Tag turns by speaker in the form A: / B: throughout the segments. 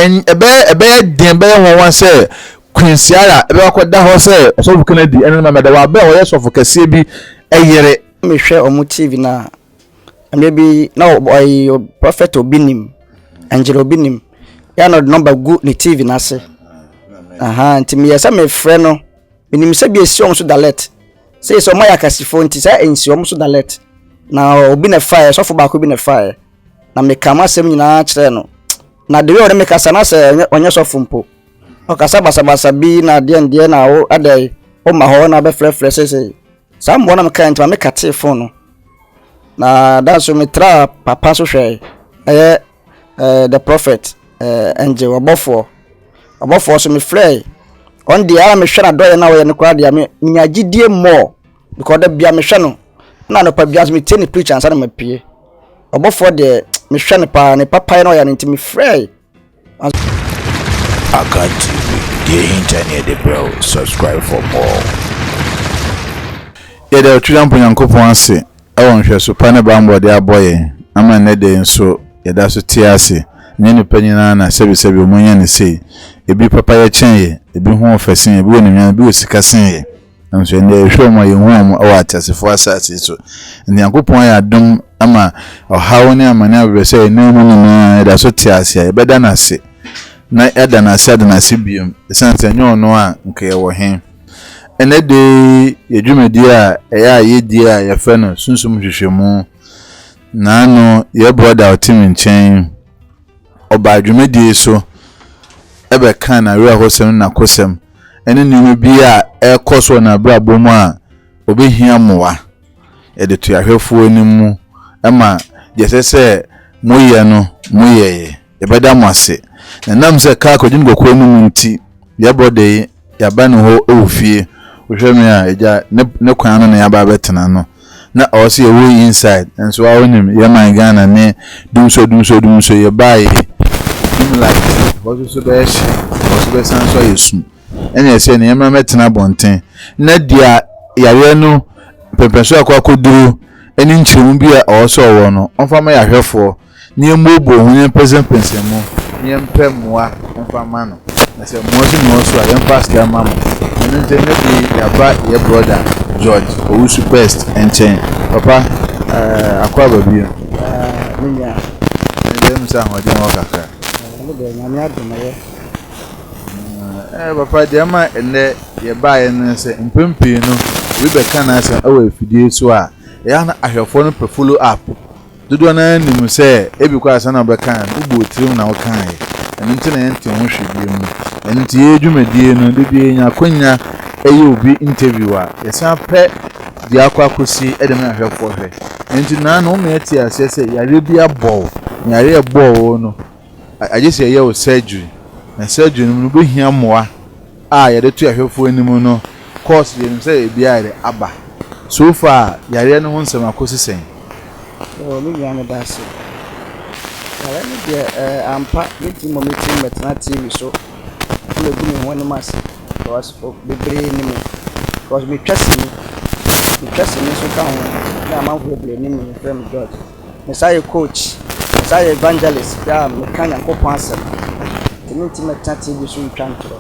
A: en ebe den be won say Quincyara ebe akoda ho say so Kennedy ene na meda wa be o yeso fo kase bi eyere
B: me hwe omu TV na maybe now prophet obinim angel obinim ya no number go ni TV na se nti me yesa me frɛ no minim se bi esi so dalet say so my akasifo nti say ensi so dalet na obi na fire so fo ba ko bi na fire na me kama sem nyina kyerɛ no na de we o me kasa na se onye so fo mpo o kasa basa bi na de na o adai o ma ho na be frɛ say sam bona me kan nti me kate phone no na that's so me tra papa so hwe the prophet angel obofo so me frɛ on the ara me hwe na do na wo ye no kwa dia me nyagidie more because da bia me hwe no na no pa bia me tell preach ansa na me pie obofo de me hwe ne pa ne papa na wo ya nti me frɛ
C: Akan TV, the internet the bro, subscribe for more.
A: Yeah, the children Yankopon ase e won hwe so pa ne bambo de aboye ama ne de nso ye da so tie ase nye ne panyina na sebi omunya ne sei ebi papa ye chenye ebi ho ofasin ebi woni nwan ebi osikasin ye nso ne hwe mo ye hu mo awa atasefo asase so ne Yankopon ya dom ama ohawo ne amane abrese ne mu na da so tie ase ye beda na ase na eda na ase biom esanse nyo no a nke ye wo hen ene de yedwumedi a eya yedi a ye fe no sunsum hwehwemu na no ye brother otimi nchen oba adwumedi so ebe kan na rewa hosem na kosem ene nimu bi a ekoso na brabo mu a obehia mowa ye de to ahwefuo nimu ema yesese moye no moye ye beda mo ase na nam se ka kodin gokwo nimu nti ye brother ya ba no ho ofie ohwemi a eja ne kwan no na ya ba betena no na also ye way inside and so awonim ye man Ghana ne dumso ye buy him like what so be shi what be san so yesu ene ese ne yema metena bonten na dia yare no pepeso akwakoduru eni nchirun bi a also wo no onfa ma yahwefo ne mobo hu ne present mu ne mpemwa onfa ma no na se mo so a yem pastor mama nje ne bi yaba ye brother George owusu best enchen papa akwa babia
B: minya
A: ndem sa hodin okaka
B: de nyame adoma ye
A: papa de ma ene ye bae ne se mpempe no we be kana ase awa afidie so a ya na ahwefo no follow up dodo na nim se ebi kwa asa na be kan ubo tirim na wo kan ene nti na ente ho hwedie mu enti edwumadie no de bi nya konya eyi obi interview a yesa pe di akwa kosi edem ahwefo hwe enti na no me ati ase se yare bi abo yare ebo no agese ye o surgery na surgery no be hia moa a yare tu ahwefo animu no course ye nim se ebi are aba so far yare no ho nsem akosi sen
B: mi ya me dase yare ni de ampa meeting metna TV so le gumi woni mas was for bebre ni me because me twase ni so kan na man for bebre ni me from God me say coach me say evangelist ya me kan Yankopon asem meeting metna TV so twantro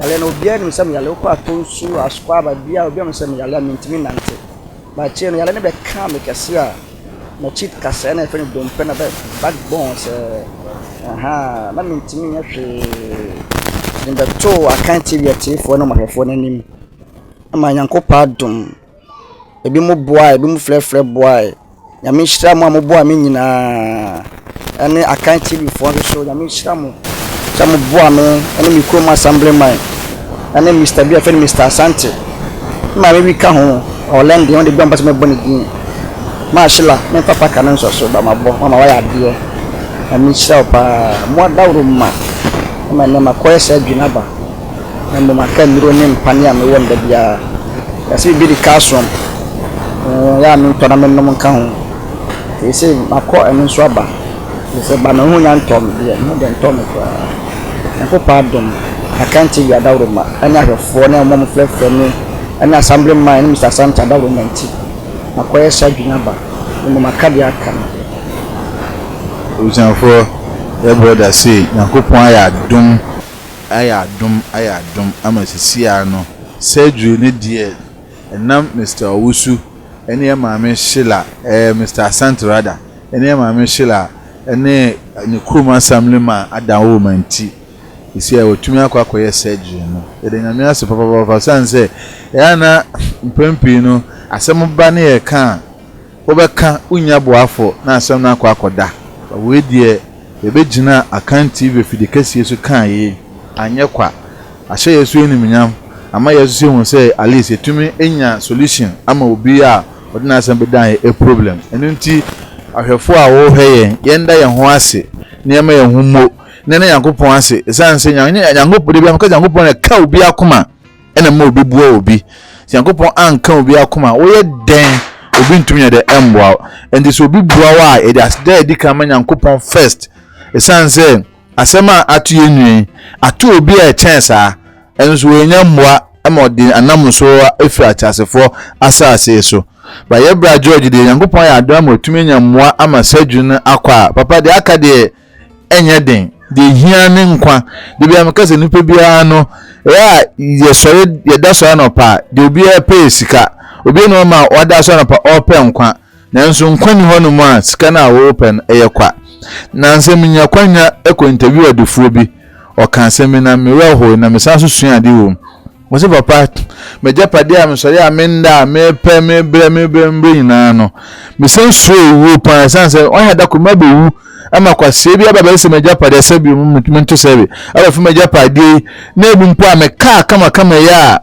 B: yale no bia ni me yale ko atonsu askwa ba bia obi me say yale meeting nante ba che no yale ne be kan me kase a na cheat kase na friend dom pe na backbone na meeting nya hwe in the two accountability for no mahefo nanim ama Yankopon adom ebi mo boa ebi mo frefre boa ya me hira mo boa me nyina ene accountability for so ya me hira mo boa me ene mi kro assemblyman ene Mr. B FN Mr. Asante ma me bi ka ho Orlando on de gba mpass me boni din ma shila me papa kanan so ba mabo mama wa ya de ya me hira pa mo dawro ma ma na makoye sa dwinaba na mo maka miro ne mpane a me wonda bia ya se bi di kasom ya me ntona me nom ka ho e se makọ enu so aba e se ba na hu nya ntom bia no de ntom ko na ko pardon akanti ya dawro ma anya hwefo na mo mflefre ni anya assemblyman ni Mr. Santa dawro nanti makoye sa dwinaba mo maka bia aka
A: usanfo brother say Nyankopon ayadum ama sisia no surgery ne die enam Mr. Owusu ene maame Sheila Mr. Santrada ene maame Sheila ene ne kuruma samlema adawo manti isi ya otumi akwakoye surgery no ede nyame ase papa sanse ya na mpempi no asem ba ne ye ka obeka unya boafo na asem na akwakoda we die ebegina akan TV fidikasi so kan yi anyekwa ahye yesu eniminyam ama yesu se hu se alice etumi enya solution ama obi a odina asem be dan a problem enunti ahwefo a wo heye yenda ye ho ase niam ye humo nene Yankopon ase esanse Yankopon de bi amka Yankopon e ka obi akoma ena ma obi bua obi Yankopon anka obi akoma wo ye den obi ntumi ye de emboa and this obi bua wa e das there di ka ma Yankopon first esanse asema atu yenwi atu obi a chance a enso wenya mmoa emodi anamso efi atasefo asase so ba ye bra George de Yankopon ya adom otumi nya mmoa ama sajun akwa papa de aka de enye den de hia ne nkwa de bia mekase nipa bia no ya ye sore ye da so na pa de obi e pe sika obi no ma wada so na pa open nkwa nanso nkwa ni hono mu a sika na wo open eye kwa na nsem nya kwanya eko interview adufuo bi o kan semi na mewe ho na mesanso sua ade wo mo se papa meja pade a mesore amenda me pe me bre nyina no mesanso wo pa sanse o ya da ko mabewu ama kwa sebi aba bese meja pade sebi mumento sebi aba fu meja pade na ebu mpo ameka kama ya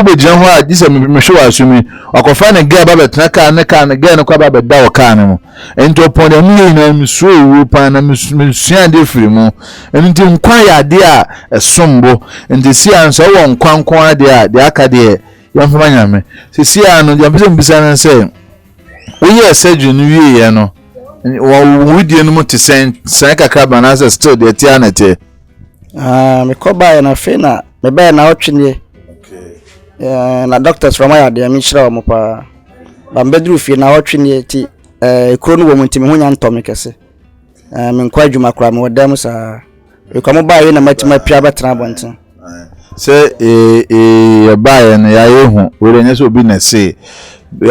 A: ubejian ho a dise mehwe asumi akofa ne ga baba tena ka ne ga ne kwa baba da oka ne mo ento ponde mu na miso wu pa na misua de firi mu enti nkwa ya de a esombo enti si anso wo nkwankwa de a de aka de yamfa nyame sisi anu ya bese mbisa na se oye surgery no wie ye no we die no to sen kakra banasa still de tia na te
B: me ko ba na fe na me ba na otwene na doctors from ya de mi chira mo pa ba mbedru fie na otwene ti kro no wo muntimi ho nya ntome kese me nkwa adwuma kra me wodam sa e ko mo ba ye na matima pia betra bonten
A: se ba ye na ya yehu we nya so obi na se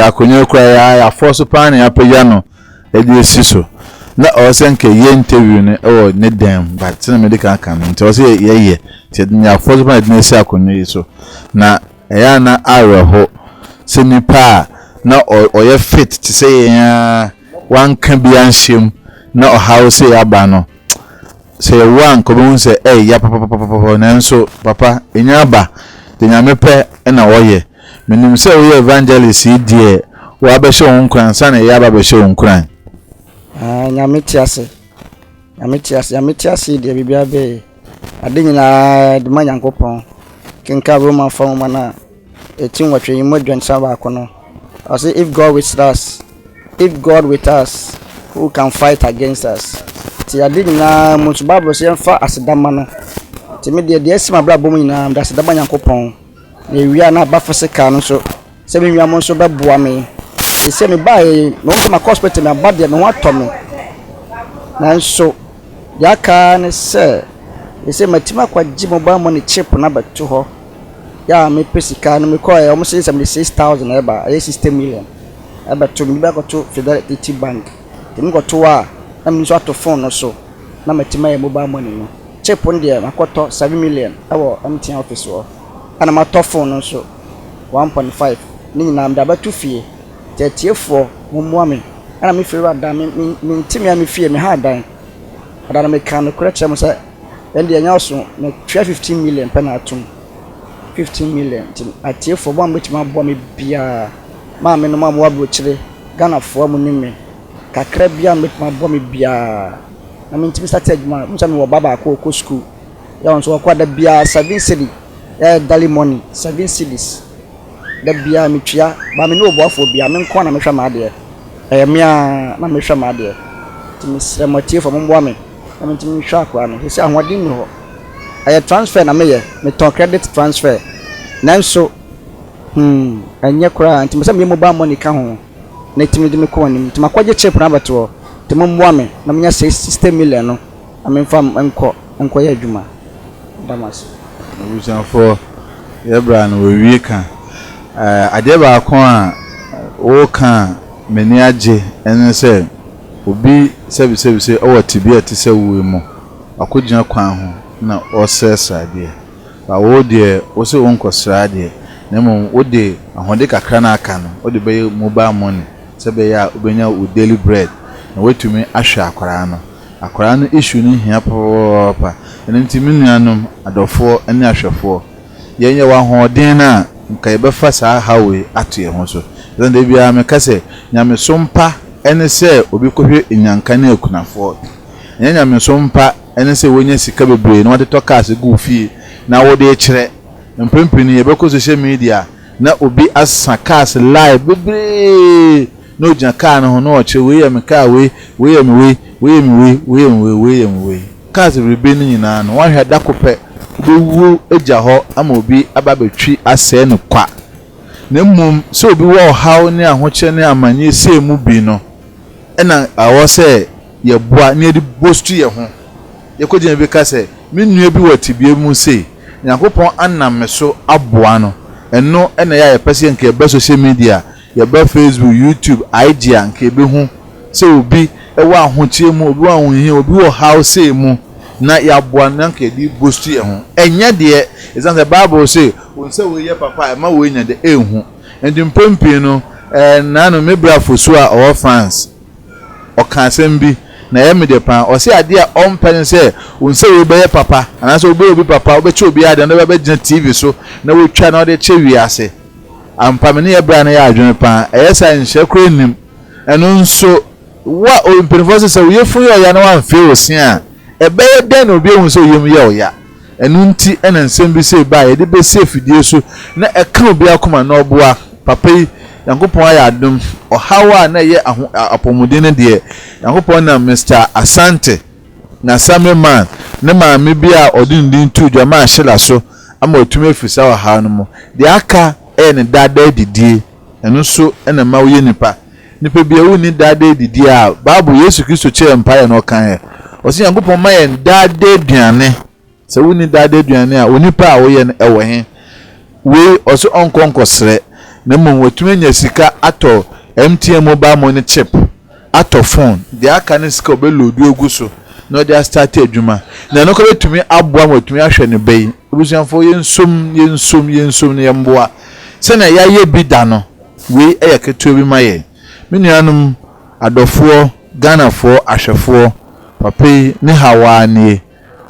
A: akonye kra ya force pan ya paya no edi siso na o senke ye interview ne o ne dem but na medical kan nti o se ye ti ya force pan na se akonye so na ya na areho se nipa na o ye fit ti se ya wan kan bi anhiem na o house ya ba no se wan ko bi se ya papa na nso papa enya ba de nyame pe na wo ye menim se wo evangelist die wo abehye won kran sa na ya ba behye won kran
B: nyame tiase de bibia be ade nyina de ma Yankopon kenka Roman form na etin watwe yimo dwansa ba kono I say if God with us who can fight against us ti ade nyina mutu Bible say fa asedama no ti me de asima bra bom nyina da asedama Yankopon na ewia na ba fasika no so se me nwa mo so be boa me se me bae no so ma hospital na bad me wa to me na so yaka ne se matima kwa jimo ba mo ne chip na beto ho ya me pesika no me ko e o say 76,000 e ba 60 million e ba to me ba ko to Fidelity Bank ti me ko to a na me so ato phone no so na matima e mobile money no chip on there makoto 7 million e wo MTN office wo ana ma to phone no so 1.5 ni na am da ba to fie tiefo mumwa me ana me firi ada me ntimi a me fie me ha dan ada na me kan no kura chem say ende anya so me 15 million penatum 15 million atiefo bo ambetima bo me bia ma me no ma bo abrochire Ghana fo mu ni me kakra bia ambetima bo me bia na me ntimi start adwuma mo me wo baba ko school ya won so ko da bia 7 cedi daily money 7 cedis da bia me twia ba me no oboafo bia me nko na me hwa ma de mia na me hwa ma de timi sremotie fo mo me na me timi hwa akwa no se ahwade ni ho aye transfer na me ton credit transfer nanso anya kura timi se me mobile money ka ho na timi de me ko ni timi akwaje chip na bato timi mo me na me nya 60 million no amemfa enko ya adwuma damas
A: obusanfo yebra no we ka ade ba kon a wo kan meni age ene se obi se o tibia ti se wo mu akogina kwan ho na o sesa de ba wo de wo se won kosra de na mo wo de ahode kakra na aka no wo de be mobile money se be ya obenya o daily bread na wetumi ahwe akwara no issue ni hia papa ene ntimi nuanom adofo ene ahwefo yenye wa hoden na nka yebefa saa hawe ato ye ho so then de bia me kase nyame sompa ene se obi kohwe enyanka na akunafo nyame sompa ene se wonya sika bebre na wateto cars go fie na wode kire mpempini yebeko social media na obi asa cars live bebre no jan car no no che we yam car we cars rebe ni nyina no wan hwa dakope obewu eja ho ama obi ababetwi ase no kwa na mmom so obi wo haw ne ahoche ne amanye se mu bi no ena awo se ye boa ne di bostu ye ho ye ko gina bi ka se menua bi watibie mu se Yakopon anam so aboa no eno ena ya pese nke be social media ye be Facebook YouTube IG nke be hu se obi ewa ahochie mu obi wa honhia obi wo house mu na ya boa na nke di bostu ye ho enya de exam the Bible say wonse we ye papa ma we nya de ehu endi mpempe no na no mebrafo so a all fans o kan sembi na ye me de pan o se ade a on pen se wonse we be ye papa ana so obi papa obeche obi ade na be gina TV so na we twa na o de che wi ase ampa me ne ye bra na ya adwene pan esa nhye kro nim eno nso wa o mpemfo se we ye fu yo ya na wan fe osin a ebe ye den obi ehun so yem ye o ya enu nti ena nsem bi se ba ye de be safe die so na eka obi akoma na oboa papa yi Yankopon aya adum ohawa na ye apomuden de Yankopon na Mr Asante na Sameman na maame bi a odindin tu dwama ahela so ama otumi afisa wa ha no mo de aka ne dada didie eno so na ma wo ye nipa bi ewu ni dada didie a Bible Yesu Kristo che empire no kan he o se Yankopon ma ye dada duane se wo ni dada duane a onipa a wo ye no ewo he we o so onkonkosre na mo watumi nya sika ato MTN mobile money chip ato phone de aka ne sika obelodu egu so no dey start adwuma na no ko betumi aboa watumi ahwe ne bai obusuanfo yensom ne yemboa se na ya ye bi da no we eyeketo bi maye menuanum adofo Ganafo ahwefo papai ne hawani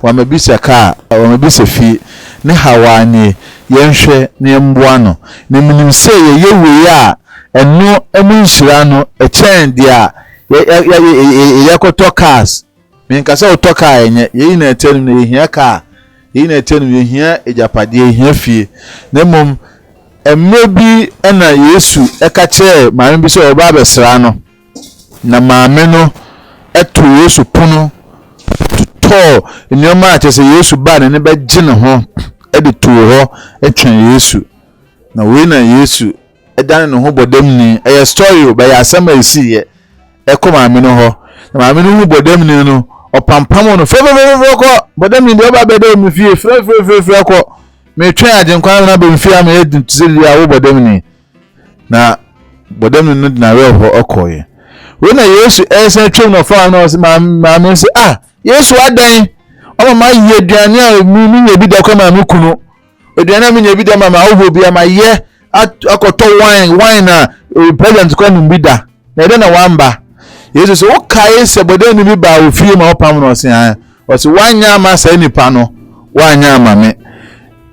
A: wamebisa ka wamebisa fi ne hawani yenhwe ne mboa no ne munim se ye we a eno emunhyira no echen dia yakoto cars menkasa otoka enye ye na etenum ne hia ka ye na etenum ye hia ejapade hia fie na mom emmebi ena Yesu ekache maame bi se oba besra no na maame no eto Yesu puno to nyoma achese Yesu ba ne be gine ho edi to ho etwen Yesu na we na Yesu edan no ho bodam ni eye story ba ya asema esi ye ekoma maame no ho na maame no ho bodam ni no opampam no fefefefe ko bodam ni de oba bede mi fie fefefefe ko me twen agenkwa na be mfie am e dintzeli a wo bodam ni na bodam ni no na we ho okoye we na Yesu ese twem no fa na maame se Yesu adan o ma ye duane a mi ye bi da kwa maame kunu eduane mi ye bi da mama wo bi ama ye akoto wine na president kwa nu bi da na ede na wamba Yesu se wo kai se bodam ni bi ba ofie ma opam no se o se wanya ma sai nipa no wanya ma me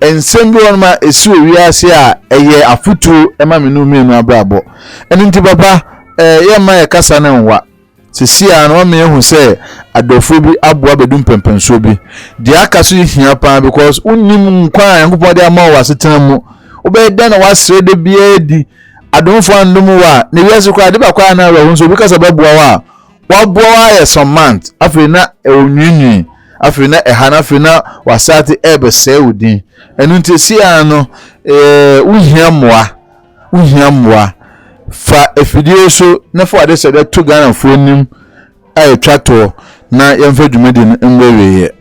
A: ensem bi won ma esu owiase a eye afutu ema me no mi no abrabo eni nti baba ye ma ye kasa na nwa sisi a no me hu se adofo bi aboa bedum pempenso bi de aka so hia pa because unnim nkwa Yankopon de ama wa setena mu obeda na wasre de bia di adomfo andom wa ne wiase kwa de ba kwa na ro nso bi kasa baboa wa boa ye some month afi na onwinwi afi na ehana afi na wasati ebe se udin enu nti si a no uhia moa fa efidie so na fa de se de to Ganafo nim ai twato na yɛmfa dwumadi mbɛwie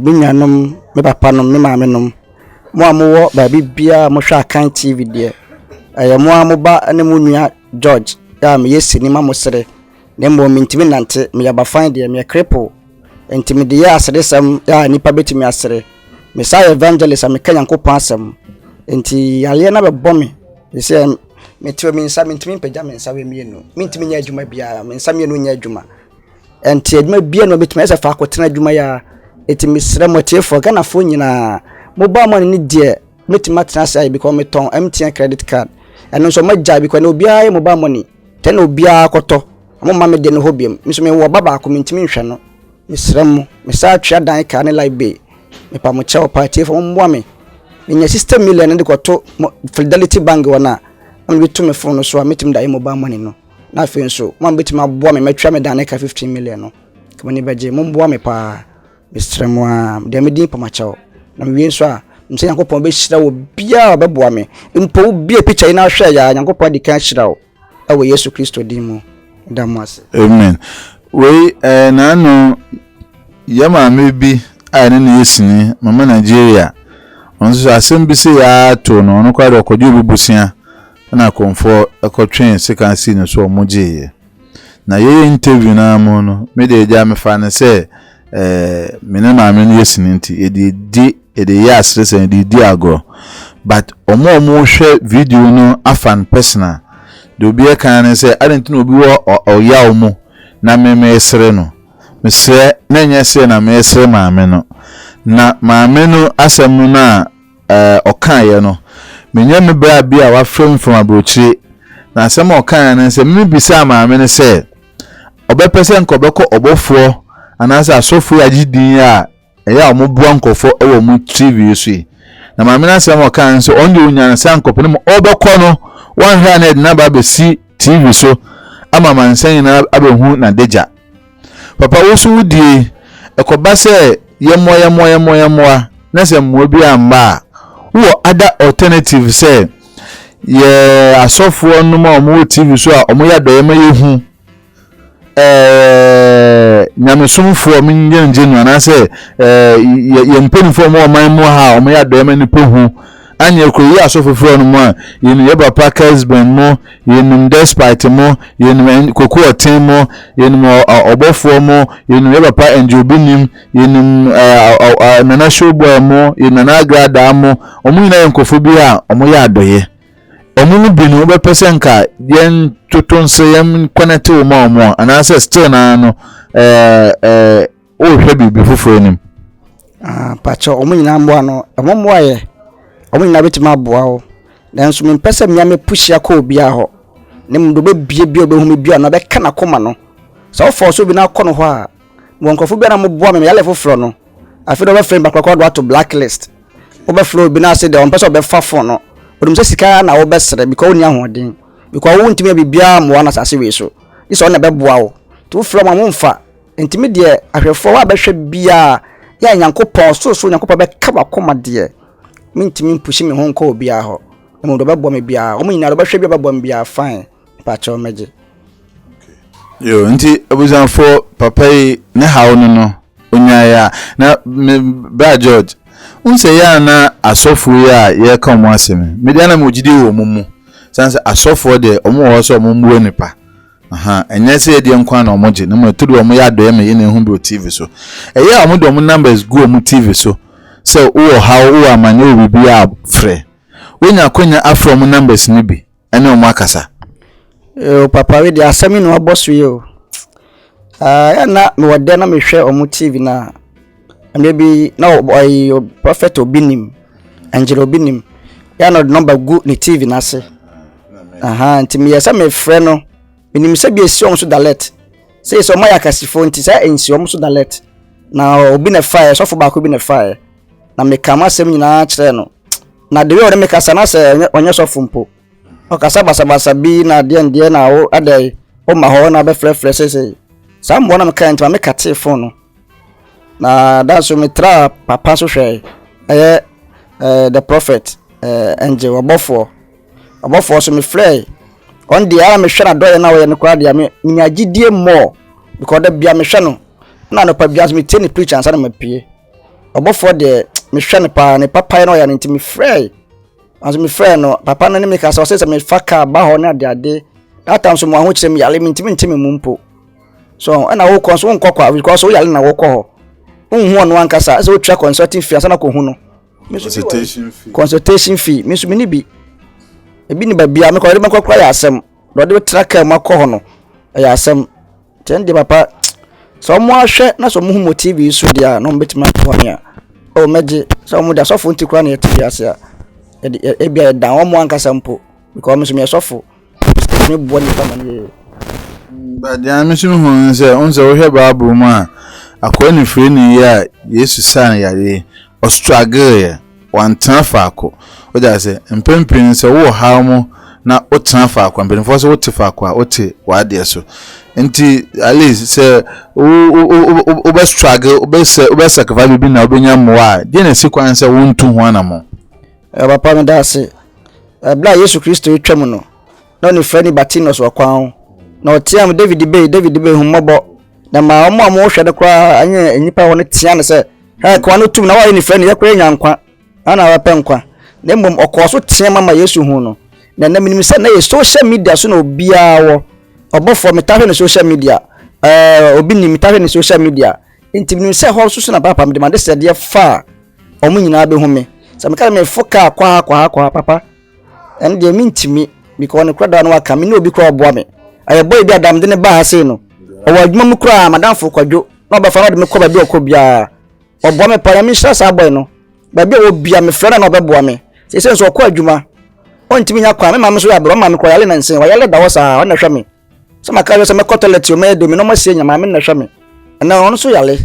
B: me nuanom me papa nom me maame nom mo amowo baabi bia mo hwa kan TV de mo amoba ne mo nua George ya me yesini ma mo sere ne mo mintimi nante me yaba fan de me cripple entimi de ya asere sam ya nipa betimi asere me say evangelist am kan yankopon asem enti ale na be bomi se me tiwo me nsa mintimi pagya me nsa we mienu mintimi nya adwuma bia me nsa mienu nya adwuma enti adwuma bia no betimi ese fa akotena adwuma ya eti misre motiefo kana fo nyina mobile money ni de metimi atena sai because me ton MTN credit card eno so magya because na obiara ye mobile money ten obiara koto amoma me de no hobiem miso me wo baba ko mintimi nhwe no misre mo me sa twa dan ka ne like be me pa mo chewo party fo mo me nya system million de koto Fidelity Bank wona am bitu me phone so metimi da ye mobile money no na afi nso mo betimi abo me metwa me dan ka 15 million no kama ni beje mo mbo me pa misre mo a de me din pa ma chewo na me wi nso a mse yankopon be hira wo bia obeboa me mpo bia picture ina hwe ya yankopon di kan hira wo awo Yesu Kristo di mu damase
A: amen we na no yama me bi a ne yesini mama Nigeria onso asem bi se ya to no no kwado okoju bubusia na konfo ekotwen sekansi ne so omoje na ye interview na mo no me de ja me fa ne se me ne ma me no yesini nti ede ya asrese di agro but omo hwe video no afan personal do bi e kan ne se adent na obi wo oya omo na me esre no me se na nya se na me esre ma me no na maame no asem na okan ye no menya me bra bia wa from abrochi na asem okan na se me bisa maame ne se obepese nkobeko obofo anasa asofo agidin a eya omobua nkofo ewo mu TV so na maame na asem okan so onde unya na nkofo ne obekọ no 100 na ba be si TV so ama mansan na abehu na deja papa wo so die ekoba se yemo na se mo bi amba wo other alternative say ye asofo no ma mo TV so a omo ya doyema yehu nyamesomfo min njenjenu na se ye mpenfo mo man mo ha omo ya doyema ni pohu anya ko yi asofo no mo a yenu ye papa Kesben mo yenu despite mo yenu koku oten mo yenu obofo mo yenu ye papa enjobinim yenu nana showboy mo yenu na agrada mo omo ina yenkofo bi a omo ya adoye omo no bi no be pesenka yen totonse yem connect wo ma omo anase still na no o hwe bibi foforo nim
B: pacho omo nyina mbo ano omo aye omo nyina betima aboa wo nanso me pese me ame push ya ko obi a ho ne mdo be bie obehu me bia no be kana koma no so force obi na kono ho a wonkofo bia na mo boa me yale foforo no afi do be frame bakwa do to blacklist obe flow obi na say de on pese obe fa phone no odum se sika na obe sere because oni ahoden because wo ntimi bibia mo na sase we so this on na be boa wo to from am mfa ntimi de ahwefo wa be hwe bia ya nyankopon so nyankopon be ka bakoma de mintimi pushi me honko obi a ho mo do be bo me bia o mo nyina do be hwe bia be bo me bia fine pa cho meje
A: yo nti abuzan for papa ne hawo no onya ya na ba George unse ya na asofo ya ye ka mo asem media na mo gidi wo mumu sanse asofo de omo wo so omo mbuo nipa enye se de nkwa na omo je na mo tudu omo ya do ya me ye na hu bi TV so eya omo do omo numbers go omo TV so so wo how wo amane wo bi a frɛ wonya konya afro omo numbers ni bi ene omo akasa
B: papa we de asemi no aboso ye o ya na me wode na me hwɛ omo TV na maybe now prophet obinim angel obinim ya no number go ni TV na se nti me yesa me frɛ no enim se bi esi omo so dalet say so my akasifo nti say ensi omo so dalet na obi na fire so for back obi na fire na me kama sem nyina kyerɛ no na de we o me kasa na se onye so fumpo o kasa basa bi na de na o adai o ma ho na be frɛ say sam bona me kan nti me kate phone no na that's me tra papa so hwe the prophet angel obofo so me frɛ on the ara me hwe na do ye na wo ye no kwa dia me nyagidie more because da bia me hwe no na no pa bias me tie ni preacher ansa na mapie obofo de me hwe ne pa ne papa no ya ne ntimi frɛ anso me frɛ no papa no ne me ka so se me faka ba ho na de that time so mo ho kyerɛ me yale me ntimi mu mpo so na wo kon so nkokwa because wo yale na wo kɔ ho unhu no ankasa so twa consulting fee ansa na ko hu no consultation fee me so me ni bi ebi ni ba bia me ko de me kokra ya asɛm do de traka ma kɔ ho no ya asɛm ten de papa so mo ahwɛ na so mo hu mo TV so dia no betima ko nya o meje so mo da so fo ntikura na TV ase a e bia da wo mo ankasa mpo because me so me sofo me bo ni pama ni
A: ba dia me so hu se onse wo hwe Bible mu a akwani free ni ya Yesu san yare o struggle ya wan trafaako o da se mpempin se wo ha mo na o trafaako mpempin so wo tifaako a o ti wa de so nti at least say o be struggle o be sacrifice bi na o be nya moa de na sequence wontu ho anamo
B: papa me da se bla Yesu Kristo etwam no na ne frɛ ni Batinos wakwan na o tiam David Bey humobo na ma mo hwɛ de kra anya enipa won tia ne sɛ ha kwa no tum na wa ni frɛ ni yakra nya nkwa ana wa pɛ nkwa na mmom ɔkɔ tia mama Yesu hu no na na minim sɛ na ye social media so na obia wo obofo metahwe ne social media obi ni metahwe ne social media intimini se ho so na papa me de made se de fa omu nyina be hu me se me ka me foka kwa papa en de mintimi because ne kwada no aka me no obi kwa oboa me aye boy bi adam de ne ba ha sei no o wadwuma mu kra madam fo kwadwo na oba fa no de me ko ba bi okobia oboa me pa me stress boy no ba bi obia me frɛ na obeboa me se se so kwa adwuma ontimi nya kwa me ma me so ya bro ma me kwa yale na nsen wa yale da wo sa na hwa me sama ka yo se me kotolet yo me do me no masie nya ma me na hwa me na ono so yale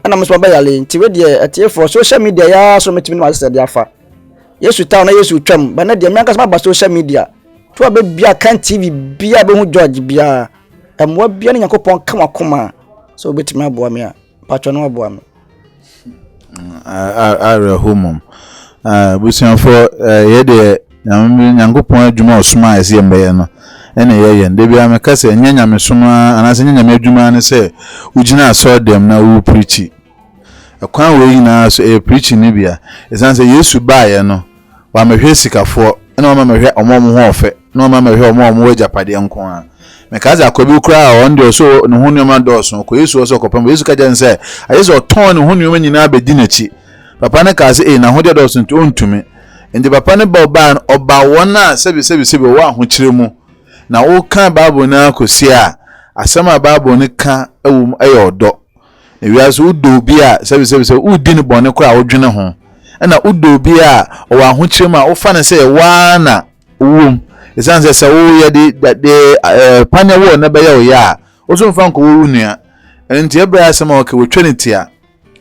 B: ana me so ba yale nti we de atie for social media ya so metimi no ase de afa Yesu town na Yesu twam ba na de me ankasa ba social media to ba bia kan TV bia be hu George bia emwa bia ne yakopon kama koma so betimi aboa me a patcho no aboa me
A: are home busian for ye de nyankopon adwuma osuma ese mbe no ene ye de bia me kase nyanya me soma anase nyanya me adwuma ne se ugina so dem na wo preach akwan we na so preach ni bia esanse Yesu baaye no wa mehwe sikafo ene wa mehwe omom ho ofe na wa mehwe omom wo japade nko a me kaza akobi kura on de so ne ho nyoma do so ko Yesu so ko pam Yesu ka jan se ayeso ton ne ho nyoma nyina abedi nachi papa ne ka se na ho de do so nti ontumi ndi papa ne ba oba wona sebi wo ahokyere mu na wo kan Bible na kosi a asama Bible ne ka ewum ayodo ewiaso udo bi a sebi udi ne bone kora wo dwene ho na udo bi a wo ahokyere mu a wo fa ne se wa na wum esanse se wo ye de panya wo na be ye wo ya wo so mfa nko wo nua enti ebra asama wo ke wo trinity a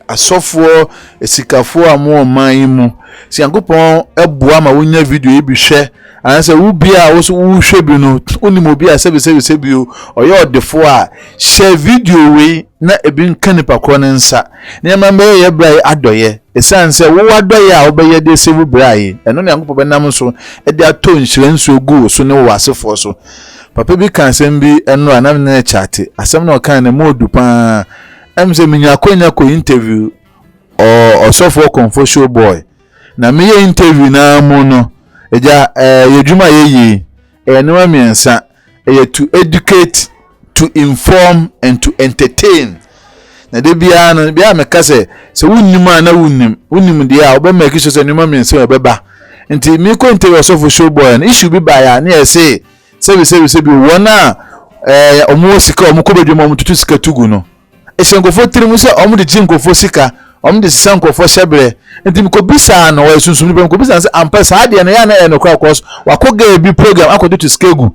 A: asofo esikafo amo man mu si yankopon eboa ma wonya video e bi hwe anase wo bia wo so wo hwe bi no onimo bia sebi oye odefo a share video we na ebi nka nipa kro ne nsa ne mamba ye bra adoye esanse wo adoye a wo be ye de sebu bra yi eno ne yankopon benam so e de ato nhire nso go so ne wo asefo so papa bi kan sem bi eno anam na chat asem na o kan ne modu pa emse minya ko interview o sofo confo show boy na me interview na mu no eja yedwuma yeyi enema miensa to educate, to inform and to entertain na de bia no bia me kase se wunnim na wunnim de a oba make sure se enema miensa obeba nti me ko interview sofo show boy na issue bi ba ya na say sebi wona omo sika omo ko bedwuma omo tutu sika tugu no esenkofo tirimu se omo de jinkofo sika omo de sankofo shebre enti mi ko bisa na wa sunsun bi ko bisa se ampa sa de na ya na e no kwa course wa ko ga bi program akodo to skegu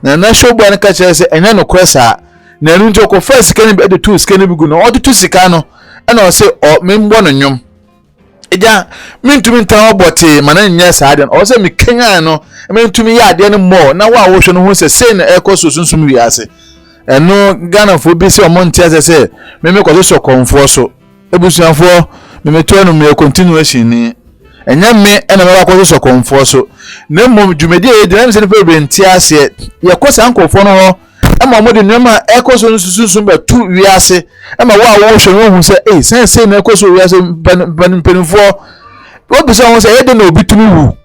A: na show boy na ka chere se enya no kwesa na enu njo ko first sika ni be de to sika ni bi gu no o de to sika no e na o se o me mbo no nyom eja mintumi ntan obote mana nya sa de o se mi kenya no mintumi ya de no mo na wa wo hwe no ho se na e ko so sunsun wi ase eno Ghana fo bi se o monti ase se me ko so konfo so ebusuafo me to no me continuation ni enya me ena me ko so konfo so na mom dwumedi e de na se ne pe enti ase ye ko san konfo no ho ama mo de nneɛma ekoso no susu be tu wiase ama wo a wo hwe wo hu se sense na ekoso wiase mpanimfo obi so won se yede na obi tumi wu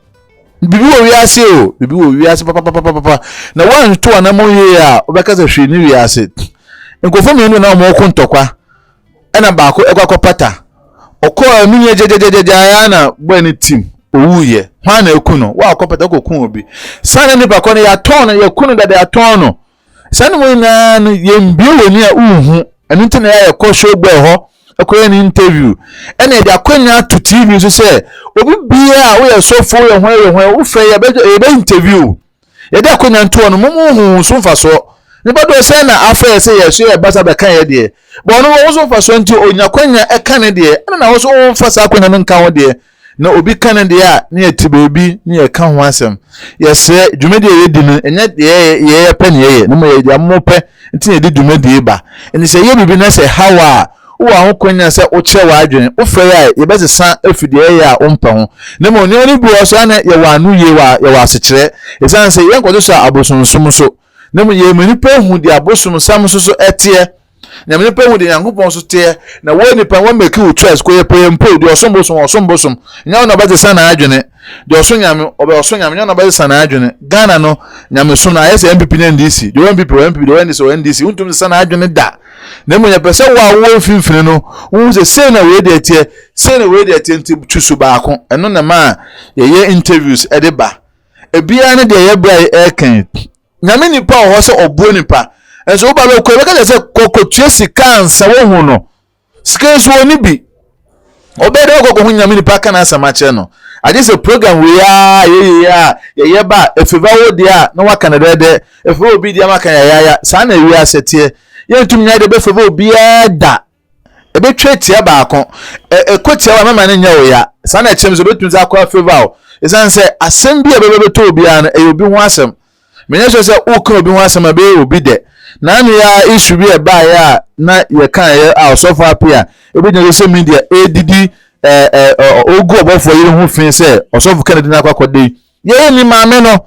A: bibi wo wiase o bibi wo wiase papa na wan to anamo ye a obeka se hwe ni wiase nkofo me nu na mo ko ntokwa ena ba ko ekwakopata okọ aminye jejejeje ayana gbani team owuye hwa na ekuno wa akopata kokun obi sana ni ba ko ne ya ton ya kunu da ya ton no sana mo na ye mbie woni a uhu enu ntina ya ko show gbe ho akoye ni interview ena e da kwanya to TV so say obi bia wo ye so fo ye ho wo fe ye be interview ye da kwanya nto no mo hu so mfa so ni bado say na afa say ye so ye basa be kan ye de bo no wo so mfa so nti onya kwanya e kan de ena na wo so mfa sa kwanya no kan wo de na obi kan de a na ye ti baby na ye kan ho asem ye se dwumedi ye di no enya de ye pe ne ye no mo ye mo pe nti ye di dwumedi ba eni se ye bibi na se hawa wo a ho kwanya se o kire wa adwene o fe ya ye be sesa afide ya o mpa ho na mo ne bi wo so na ye wa anu ye wa asekire esan se ye nkodo so abosonsom so na mo ye mani pa hu di abosonsam so etie na mani pa hu di yankopon so tie na wo ni pa wo make you trust ko ye pa mpo di osombosom nya na ba sesa na adwene di osonyame obe osonyame nya na ba sesa na adwene Ghana no nyame so na yesa MPP na NDC di MPP di NDC untum sesa na adwene da na mo nya pese wo finfini no wo se na we de tie nti tusu ba ko eno na ma ye interviews e de ba ebia ne de ye bra e kan nyame nipa ho se obuo nipa enso wo ba lo ko be ka se kokotue sika nsa wo hu no sika so oni bi obede okoko hu nyame nipa kana asamache no ade se program we ye ba efeba wo dia na waka na de efeba obi dia maka ya sa na wi asetie ye ntum nya de be feba obi da ebe twetia ba akon ekotia wa mama na nya wo ya sa na chem so betum za akwa feba o esan se asem bi be to obi an e obi ho asem menye so se uka obi ho asem be obi de na anu ya issue bi e ba ya na ye kan ye osofa apia ebi nya social media edidi ogu obofo yire ho fin se osofu Kennedy na akwakwade ye ni maame no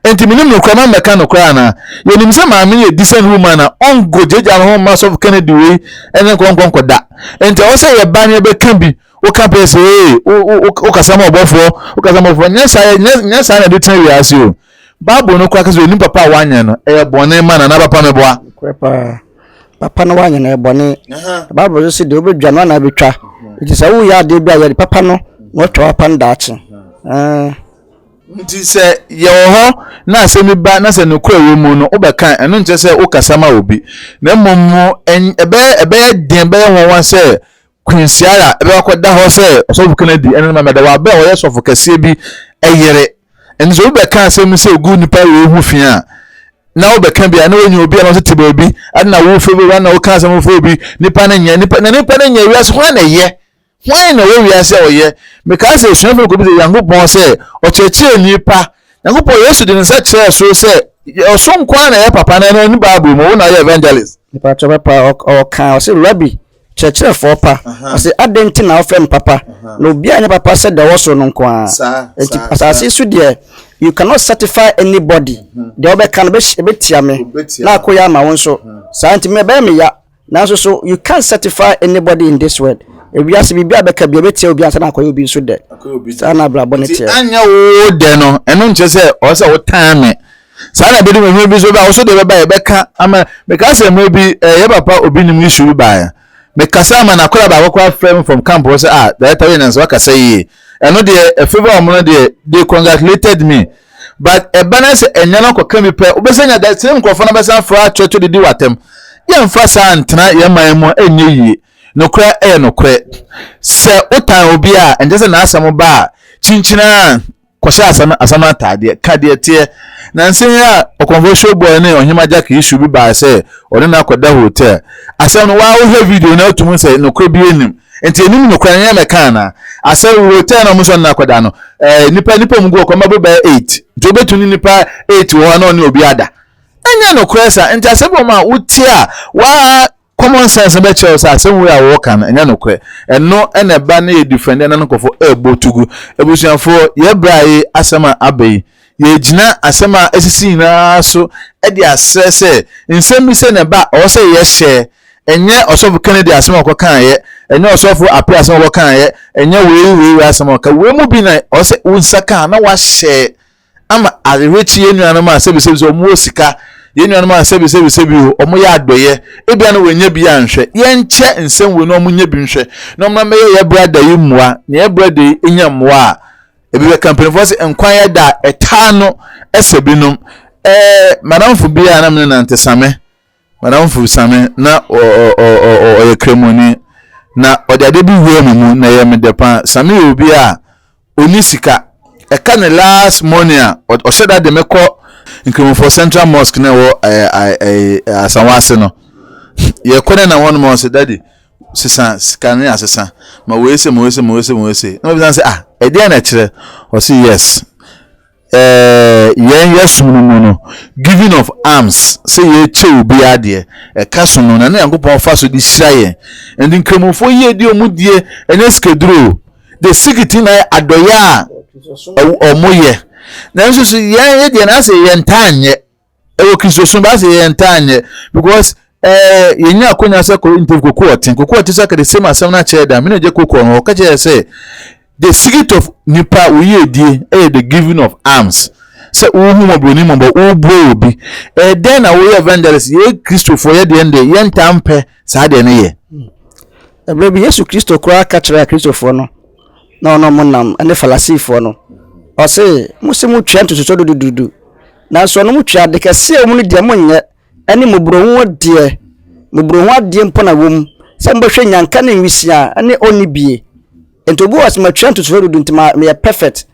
A: enti minim no kwama meka no kwa na ye nim se maame ye decent woman na ongo jeja ho ma osofu Kennedy we ene konkon da enti o se ye ba ne be kan bi o kan pe se o kasama obofo nya sa na do tan wi ase o Bible no kwa kaso ni papa wanya no e bone ma na papa me boa
B: papa no wanya na e bone Bible so de obedwa no na betwa it is awu ya de bia ya papa no wotwa papa ndaache
A: nti se ye ho na asemi ba na se no kwa we mu no obeka eno nche se ukasama obi na mmom ebe den be won se kwinsiara ebe akoda ho se osofu Kennedy eno ma meda wa be o yesofu kase bi eyere enzo obeka asemi se ogu nipa we hu fia na obeka bia na onye obi na so tiba obi adna wo febi wa na wo kan asem fo obi nipa na nya wiase ho na ye why na we wiase oye because esuafo ko bi Yankopon se o cheche nipa Yankopon Yesu de nsa kire so se oso nkwa na ye papa na ni Bible mo na ye evangelist
B: nipa to papa o kan o se rabbi cheche for pa o se adenti na ofem papa no obi anya papa se da wo so no nkwa enti asase su de you cannot certify anybody the obe kan be betia me na akoya ma won so sa enti me be me ya na so you can't certify anybody in this world ebiase bibia beka bia betia obi ansa na akoya obi so de sana bra bonetia
A: anya wo de no eno nche se o se wo tan me sana be me bi so ba wo so de be beka ama because me bi ye papa obi nim issue ba ya me kasa ma na kola ba wo friend from campus say that time na so kasa yi eno de favor omo de they congratulated me but e balance enya na koka mi pe obesanya that same nkofo na besa fra chocho de di watem ye mfa sa antena ye man mo enye yi nokra nokra se utan obi a enje se na asam ba chinchina kwose asama tade kade tie na nsen ya okonfo boy ne ohima jaka issue bi ba se one na akoda hotel asam no wa wo video na otum se nokra bi enim enti enim nokra nya meka na asam hotel na muso na akoda no nipa mugo ko mabo ba 8 nti obetuni nipa 8 wo na oni obi ada enya nokra sa enti asem ma utia wa common sense be che say asem we a wo kan enya nokra eno ene ba na e defend na nkofo ebotugu ebusuafo ye brae asema abai ye gina asema esisi na so e de asese nsem bi se ne ba o se ye hye enye osofu Kennedy asema ko kan ye enye osofu apia asema ko kan ye enye we asema ko we mu bi na o se unsaka na wa hye ama arechi ye nuanu ma sebi omu osika ye nuanu ma sebi omu ya adoye ebia na wenye bi anhwe ye nche nsem we no omu nya bi nhwe no na meye ye brother yi mua na ye brother enya mua ebi be campaign for say enkwan ya da etano esebinum madamfu bia na mena ntesame madamfu same na o ye kremoni na odade bi hwe mu na ye medepa same obi a onisika eka ne last morning o said that de meko nkremo for Central Mosque na wo asanwase no ye kone na one mo say daddy sisa sikane asesa ma we se no be say e dey na kire o say yes yes no giving of arms say ye che obi ade e kaso no na yankopon fa so di hiraye and nkremo for ye di omudie ene skedro the security na adoya omoye na nso so ye de na say ye ntanye e wo Kristo so ba say ye ntanye because ye nya akonya say ko interview kokooti say the same asem na cheda me no je kokko no ka je say the secret of nipa we ye die the giving of arms say uhu moboni mombo ubro obi then na we evangelist ye Kristo for ye de ende ye ntampe sa de ne ye
B: ebrebi Yesu Kristo kura ka kire Kristo for no no monam ene fallacy for no o say musimu twa ntoso dudu na so no mutwa de ka se omu de monye ene mobrohu de mpo na wom se mbehwe nyanka na nwisia ene oni bie entobu was ma twa ntoso dudu ntima me perfect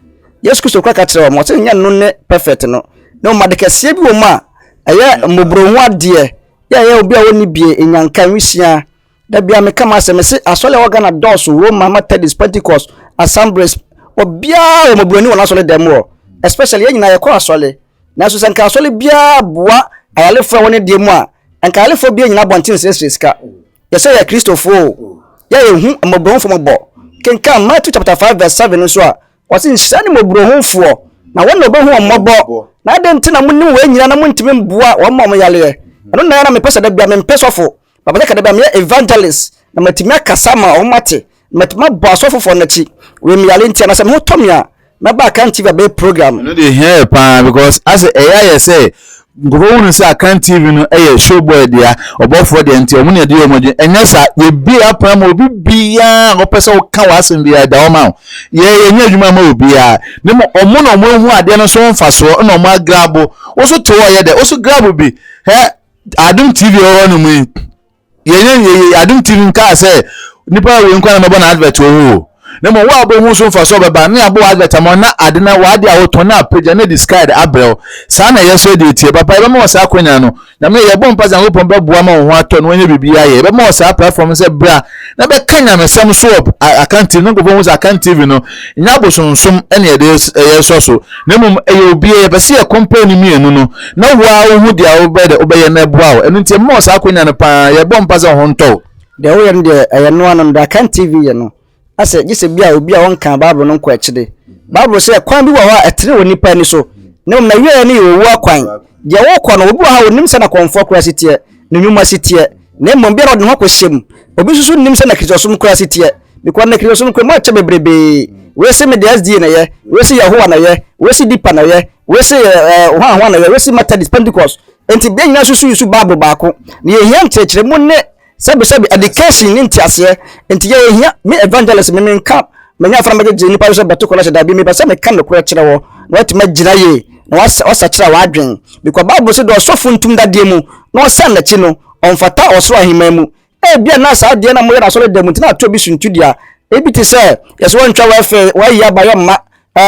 B: Yesu Kristo kura ka kire o mo se nya no ne perfect no no ma de ka se bi wo ma eye mobrohu de ya obi a oni bie nyanka nwisia da bia me kama se me se asole organa dos Roma Methodist Pentecost Assemblies obia o mobroni wona asole demo especially nyina ye ko asole na so senka asole bia boa ayale fra woni demo a enka ale fo bia nyina bontin sesreska ye say ya Christopher ya ye hu mobron fo mobo kenka Matthew chapter 5 verse 7 so a wasi nsane mobron fo na wona obo hu mobo na de ntina munni we nyina na muntime mboa wo mom yale eno na ya na me pesa da bia me mpesofo baba ka da bia me evangelist na matimia kasama o mate matima boasofo fo na chi we me yale ntia na se me hotomia na ba kan TV be program
A: no dey hear pa because as AI say ngowunu say kan TV no show boy dia obofo dia ntia omu ne dia omoje enya sa ye bi apam obi bia go pesa o kan wasen bia da o ma ye nya adwuma ma obi a ne mo omu no mo hu ade no so mfa so na mo agrabo wo so to ye de wo so grabo bi Adum TV o no mu ye Adum TV nka say nipa we nkwa na mabo na advert o na mo wa bo hu so mfa so baba na abo advert mo na ade na wa de awoto na page na discard abrel sa na yeso de tie papa be mo sa akwanya no na me ye bo mpa za ngopon be boa ma ho ato no anya bibia ye be mo sa platform se bra na be kanya me sam so account no go bo hu account TV no nya bo sonsom ene ye so na mum ye obi ye be se ye company mienu no na wa hu de awo be de obeye na boa eno tie mo sa akwanya no pa ye bo mpa za ho nto
B: de wo ye de no anu da account TV ye no ase gise bia obi a wonka Bible no kwa chide Bible say kwan bi wa wa etere woni pa ni so ne na wie ni owu akwan de wo kwa no obi ha onim se na konfo kura sitie ne nyuma sitie ne mmom bia no ho kwhyem obi susu nim se na Kristosum kura sitie because na Kristosum kura ma cha bebrebe we se me de SD na ye we se Yahoo na ye we se Deeper na ye we se ho na ye we se Methodist Pentecost enti bia nyina susu yusu Bible baako ne ye hia nchechire mu ne sabi education ni ntiase enti ye hia me evangelist me nka menya fra maje ni pa so beto kola da bi me ba se me kan no kura kire wo na wati magina ye na wasa kira wa adwen because Bible say do so funtum da de mu na wasa na chi no onfata osoro ahima mu bia na sa de na mo na so de mu tina to bi suntu dia ebiti say yes won twa wa fe wa ya ba yo ma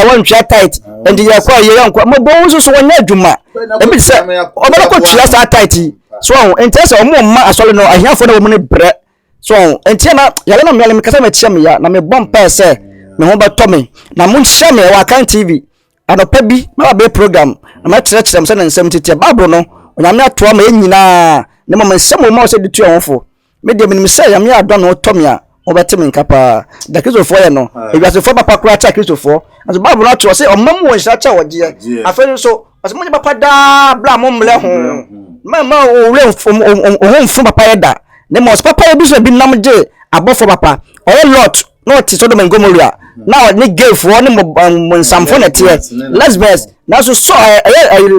B: won twa tight enti ya kwa ye yankwa mo bo so wonya adwuma ebiti say obara ko twa sa tight so enti say omo ma asole no ahiafo na wo ne bre so enti na yale na me kasa me chia me ya na me bompa say me ho ba to me na mo chia me wa kan TV anopa bi ma ba program na ma kire kire na nsem tete Bible no onyame atoa ma nyina ne ma nsem ma o se ditu ehofo me de me say yame adwa no to me a obeti min kapa da Christopher ye no e wiase fo papa kura cha Christopher aso Bible na to say omam wo nshira cha woje afere so aso mo papa da bla mo mle ho mama o re o papa ye da ne mo papa ye bi so bi nam je abofo papa o lot no ti so do men gomoria na ni gay fo ni mo nsamfo na tie lesbians na so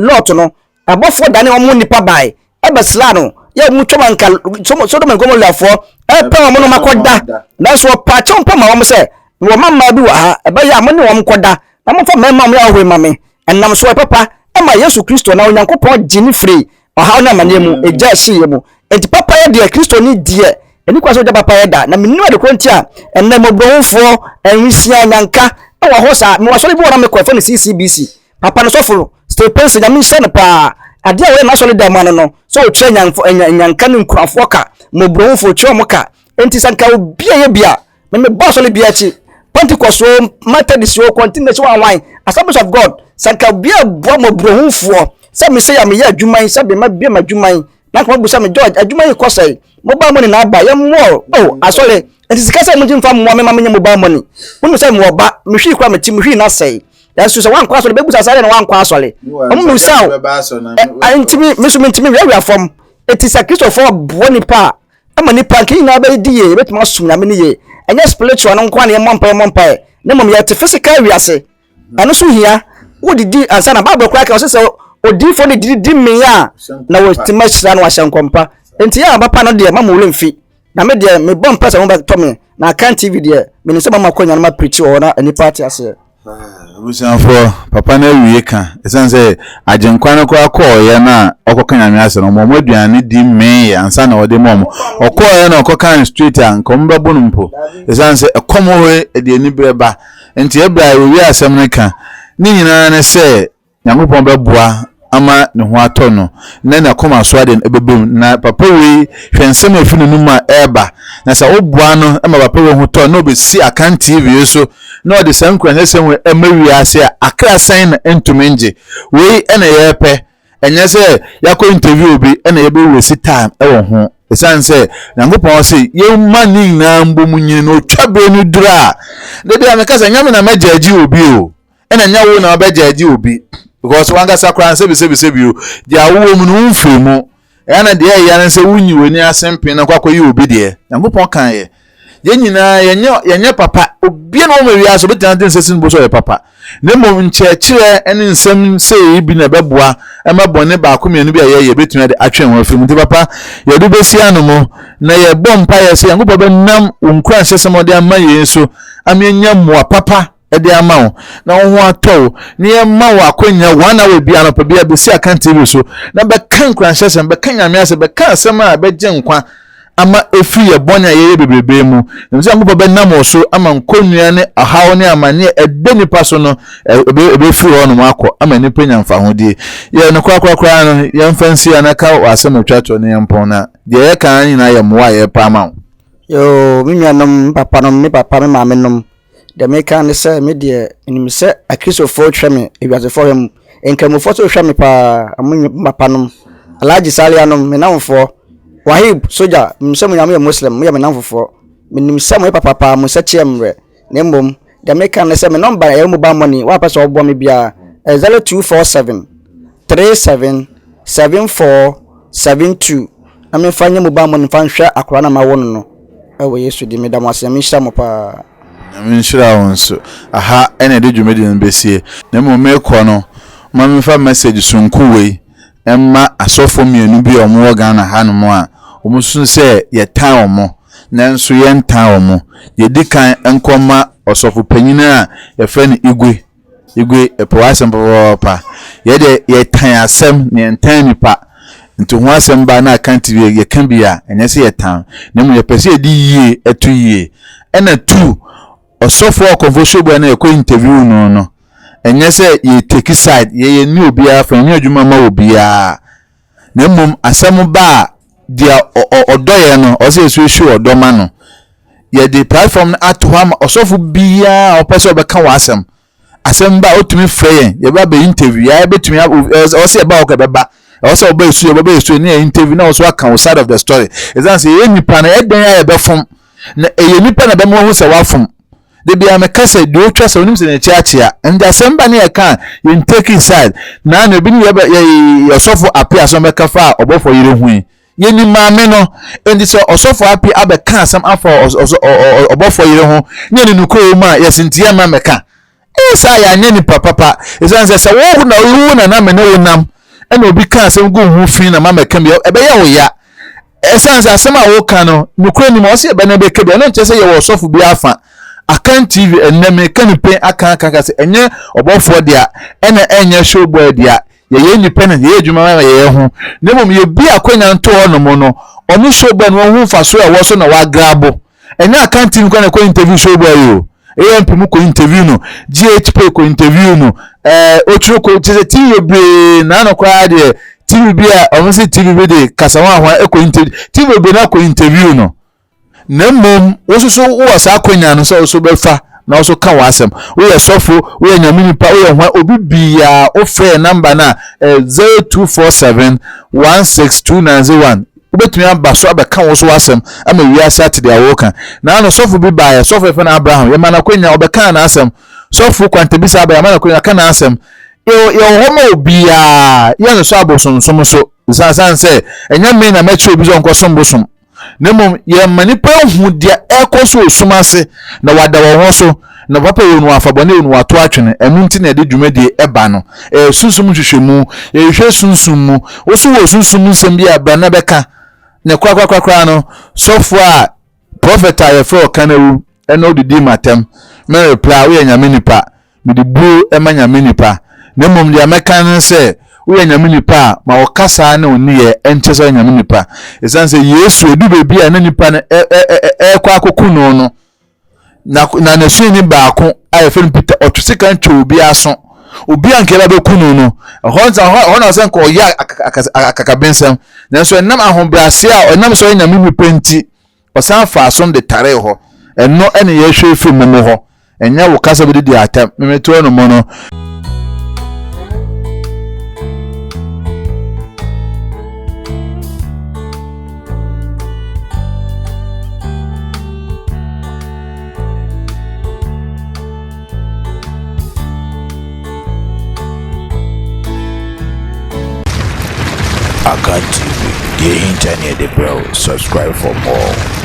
B: lot no abofo da ne o mo nipa bai ebesla no ye mu twoma nka so do men gomoria fo pe mo no makoda na so pa chon pa ma wo se wo mamma bi wa ha ebe ya mo ne wo mkoda na mo fa mema mo ya ho mame enam so papa e ma Yesu Kristo na onyankopon gini free oha na manemu eja hye mu enti papa ye de Kristo ni die eni kwa so de papa ye da na mennu de krontia enne mobronfo enwisia nyanka e wo ho sa me wasole bi wona me kwafo ne CCBC papa no sofo stay pense na me hye ne pa ade a we na so de man no so o tre nyanka ne nkurafo ka mobronfo tre mo ka enti sanka obia ye bia me boss ole bia chi Pentecost Methodist o continue so wan Assemblies of God sanka bia bo mobronfo se me say ya me ya adwuman se be ma bia ma adwuman na ko bu se me George adwuman ko sai mobile money na ba ya mo asole enti sika se mo jimfa mo me ma me mobile money mo se mo ba me hwi kwa me ti me hwi na sai ya so se wan kwa asole be bu sa sai na wan kwa asole mo sa enti me so me enti me wi afom eti sa Christopher boni pa ama ni pa kin na ba di ye betuma sum na me ni ye enya spiritual no kwa na mompa ne mom ye te physical wiase anu so hia wo didi ansa na Bible kwa ka se odi fo ne didi me ya na wo ti machira no ahyankompa enti ya papa no de mama wo mfi na me de me bom pesa mo ba to me na kan TV de me ni se mama konya na ma preach wo na ani party ase
A: abusanfo papa na wiye ka esanse agenkwa no kwa akọ na okoka nyame ase no mo aduane di me ansa na ode mom okoye na okoka street an komba bonumpo esanse ekomo hoye ede ani breba enti ebra wi asem ne ka ni nyina ne se nyamopon beboa ama ne ho atọ no na koma so ade ebebem na papa wi hwensem afinu no ma eba na sa oboa no ama papa wo ho tọ no be si akan TV so no de sankwa ne sem emawi ase akra san na entumenje we ena yepe enye se yakọ interview bi ena yebe wesi time ewo ho esanse nyangopon se ye mani na mbomunyi no twabe no dura de amekasa nyame na majaji obi o ena nyawo na obajaji obi because wanga sakran sebi o dia wo mu no mfemu yana de ya na se wunyi weni asempe na kwakoyi obi de nyangopon kan ye nyina yenye papa obi na o mewi aso betina den sesin bo so ye papa ne mo nchekire ene nsem sei bi na beboa e mabone ba akomienu bi aye betuna de atwen ho afim de papa ye du besi anomo na ye bompa ye se yango be nam onkran hyesem de ama ye so amenya mo papa ede ama wo na ho atọ ne ye ma wo akonya wana we bia no pa bia besi akan TV so na be kan kran hyesem be kan nyame ase be kan asem a be gye nkwa ama efi ye bonya ye bebrebe mu nti ampo be nam so ama nkonua ne ahaw ne amane ede nipa so no ebe fi ho no makọ ama nipa nyamfa hodie ye no kwakwa no ye mfansi anaka wasem twato ne yampon na de ye kan nyina ye moa ye pa ma
B: yo minyanom papa no me papa me maame nom de me kan se me de enim se akrisofo tweme ewiasefo hem enkramofo so hweme pa amunyi papa nom Alhaji Salia nom me namfo Wahib soja msemu nyame Muslim me namfo menim se mo papa pa mo se chiemre ne mbom de me kan se me number ya mobile money wa pese obo me bia 0247 377472 na me fanye mobile money fa nhwe akora na ma wono no ewe Yesu di me damase me hira mo pa
A: na shira wonso aha ene de dwumedi nbesie na mo me kọ no ma me fa message sunku wei emma asofo mienu bi omo Ghana hanumo a omo sun se ye tan omo nanso ye ntan omo ye dikan enkoma osofo panyina a ye fe ni igwe epo asem pa ye de ye tan asem ne ntan nipa nti ho asem ba na kan TV ye kan bia enye se ye tan na mo ye pese ye di yie etu yie ena tu osofo okonfosho bu na ye ko interview no enye se ye take side ye ni obi a fa nye adwuma ma obi a na mum asem ba dia odoye no o se esu odoma no ye the platform at home osofo bia opese obeka wa asem ba otumi frey ye ba be interview ya betumi o se ba o ka beba o se oba esu ni interview na o so aka side of the story is that say any pan e den ya be fom na eye nipa na be mo hu se wafom de bia me kasa de o twa se onim se na chiachia and asemba na ye kan you take inside na bi ni ye osofo apia so me kafa obofo yire hu ye ni maame no and so osofo apia abe kan asem afọ obofo yire hu ne ni nuko ma yes ntia ma meka esa ya nya ni papa esa se wo na wo na me ne wo nam e na obi kan asem go hu fi na ma meka bi ebe ye wo ya esa asem a wo kan no nuko ni mo se ebe na be ke bi no nche se ye wo osofo bi afa akan TV eneme kanipe aka se enye obofo dia ena enye showboy dia ye independent ye adwuma ye ho nemom ye bi akwanya nto ono mo no onu showboy no hu fa so e wo so na wa grabo enye akan TV kwa na ko interview showboy yo AMP mu ko interview no GHP ko interview no otru ko tze TV be na no kwa de TV bi a omo se TV be de kasawa ho e ko interview TV be na ko interview no nemom wososo wo sa akwanya no so so befa na so ka wasem wo ye sofo wo ye nyamini pa wo ye hwa obi bia o free number na 0247162901 obetumi aba so abeka wo so wasem ama wiase atede awoka na no sofo bi ba ye sofo fe na Abraham ye mana kwanya obeka na asem sofo kwantebisa aba ye mana kwanya ka na asem ye homo obia ye no so abosonsom so san se enya me na mechi obi zo nkosom bosom nemom ye manipa hu dia ekoso osumase na wada wo so na papa ye nu afabone ye nu ato atwene enu nti na de dwumadi eba no sunsum hwehwemu ye hwe sunsum mu wo so wo sunsum nsem bia ba na beka ne kwakwa no sofo a prophet aye fro kanawu eno didi matem me reply we nyame nipa me di bu emanya me nipa nemom dia meka no se we nyame nipa ma okasa na oni ye encheso nyame nipa esanse Yesu edu bebi a na nipa na kwa akokunu no na nesu ni baako aye fe Peter otwesika ntwe obi aso obi ankela be kunu no hona sen ko ya akakabensem na so enam ahobrase a enam so nyame nipa nti osan fa aso de tare ho eno ene ye hwe fi mumu ho enya wo kasa be di atam memeto no mo no.
C: Akan TV, the internet, bro. Subscribe for more.